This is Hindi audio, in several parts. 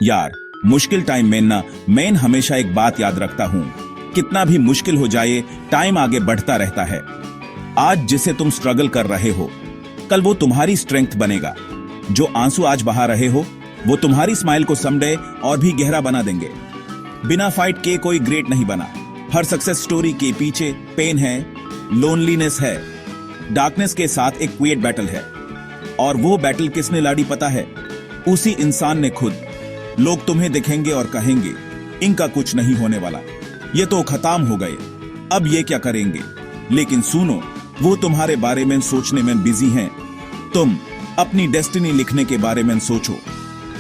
यार, मुश्किल टाइम में ना मैं हमेशा एक बात याद रखता हूँ, कितना भी मुश्किल हो जाए टाइम आगे बढ़ता रहता है। आज जिसे तुम स्ट्रगल कर रहे हो, कल वो तुम्हारी स्ट्रेंथ बनेगा। जो आंसू आज बहा रहे हो वो तुम्हारी स्माइल को समडे और भी गहरा बना देंगे। बिना फाइट के कोई ग्रेट नहीं बना। हर सक्सेस स्टोरी के पीछे पेन है, लोनलीनेस है, डार्कनेस के साथ एक क्विएट बैटल है। और वो बैटल किसने लड़ी पता है? उसी इंसान ने खुद। लोग तुम्हें देखेंगे और कहेंगे इनका कुछ नहीं होने वाला, ये तो खत्म हो गए, अब ये क्या करेंगे। लेकिन सुनो, वो तुम्हारे बारे में सोचने में बिजी हैं। तुम अपनी डेस्टिनी लिखने के बारे में सोचो,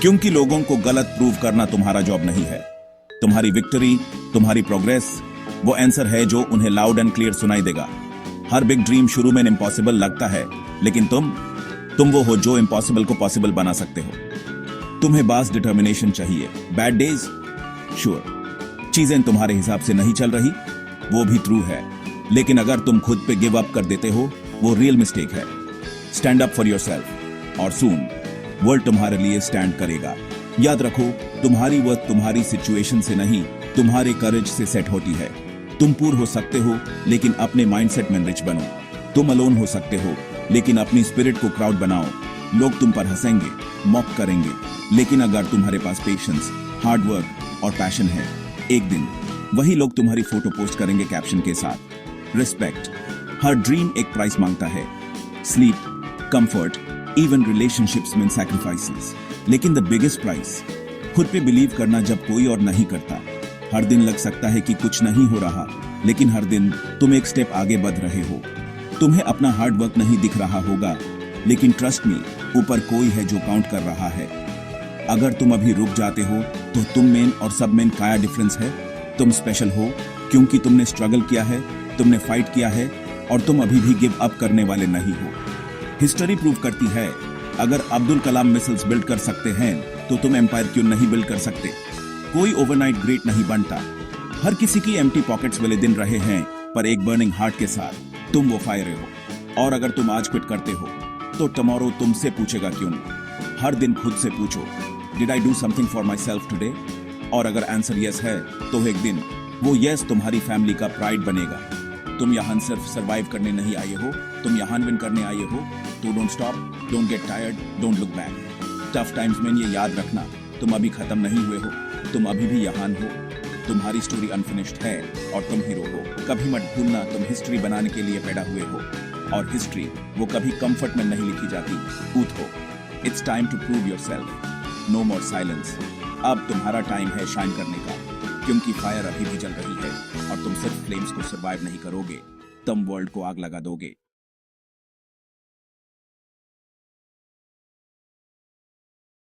क्योंकि लोगों को गलत प्रूव करना तुम्हारा जॉब नहीं है। तुम्हारी विक्ट्री, तुम्हारी प्रोग्रेस वो आंसर है जो उन्हें लाउड एंड क्लियर सुनाई देगा। हर बिग ड्रीम शुरू में इम्पॉसिबल लगता है, लेकिन तुम वो हो जो इम्पॉसिबल को पॉसिबल बना सकते हो। तुम्हें बस डिटर्मिनेशन चाहिए। बैड डेज, श्योर चीजें तुम्हारे हिसाब से नहीं चल रही, वो भी ट्रू है। लेकिन अगर तुम खुद पे गिव अप कर देते हो, वो रियल मिस्टेक है। स्टैंड अप फॉर योरसेल्फ और सून वर्ल्ड तुम्हारे लिए स्टैंड करेगा। याद रखो, तुम्हारी वर्थ तुम्हारी सिचुएशन से नहीं, तुम्हारे करेज से सेट होती है। तुम पूर हो सकते हो, लेकिन अपने माइंडसेट में रिच बनो। तुम अलोन हो सकते हो, लेकिन अपनी स्पिरिट को क्राउड बनाओ। लोग तुम पर हंसेंगे, मॉक करेंगे, लेकिन अगर तुम्हारे पास पेशेंस, हार्ड वर्क और पैशन है, एक दिन वही लोग तुम्हारी फोटो पोस्ट करेंगे कैप्शन के साथ, रिस्पेक्ट। हर ड्रीम एक प्राइस मांगता है, स्लीप, कंफर्ट, इवन रिलेशनशिप्स में सैक्रिफाइसेस। लेकिन द बिगेस्ट प्राइस, खुद पे बिलीव करना जब कोई और नहीं करता। हर दिन लग सकता है कि कुछ नहीं हो रहा, लेकिन हर दिन तुम एक स्टेप आगे बढ़ रहे हो। तुम्हें अपना हार्ड वर्क नहीं दिख रहा होगा, लेकिन ट्रस्ट मी, ऊपर कोई है जो काउंट कर रहा है। अगर तुम अभी रुक जाते हो तो तुम में और सब में क्या डिफरेंस है? तुम स्पेशल हो क्योंकि तुमने स्ट्रगल किया है, तुमने फाइट किया है, और तुम अभी भी गिव अप करने वाले नहीं हो। हिस्ट्री प्रूव करती है, अगर अब्दुल कलाम मिसाइल्स बिल्ड कर सकते हैं तो तुम एम्पायर क्यों नहीं बिल्ड कर सकते? कोई ओवरनाइट ग्रेट नहीं बनता। हर किसी की एम्प्टी पॉकेट्स वाले दिन रहे हैं, पर एक बर्निंग हार्ट के साथ तुम वो फायर हो। और अगर तुम आज क्विट करते हो तो टुमारो तुमसे पूछेगा क्यों। हर दिन खुद से पूछो, did I do something for my self today? और अगर आंसर यस है, तो एक दिन वो यस तुम्हारी फैमिली का प्राइड बनेगा। तुम यहाँ सिर्फ सर्वाइव करने नहीं आए हो, तुम यहाँ विन करने आए हो। तो don't stop, don't get tired, don't look back. Tough times में ये याद रखना, तुम अभी खत्म नहीं हुए हो, तुम अभी भी यहाँ हो। तुम्हारी स्टोरी अनफिनिश्ड है और तुम हीरो हो। कभी मत भूलना, तुम हिस्ट्री बनाने के लिए पैदा हुए हो, और हिस्ट्री वो कभी कंफर्ट में नहीं लिखी जाती, उठो। It's time to prove yourself. No more silence. अब तुम्हारा टाइम है शाइन करने का, क्योंकि फायर अभी भी जल रही है और तुम सिर्फ फ्लेम्स को सर्वाइव नहीं करोगे, तुम वर्ल्ड को आग लगा दोगे।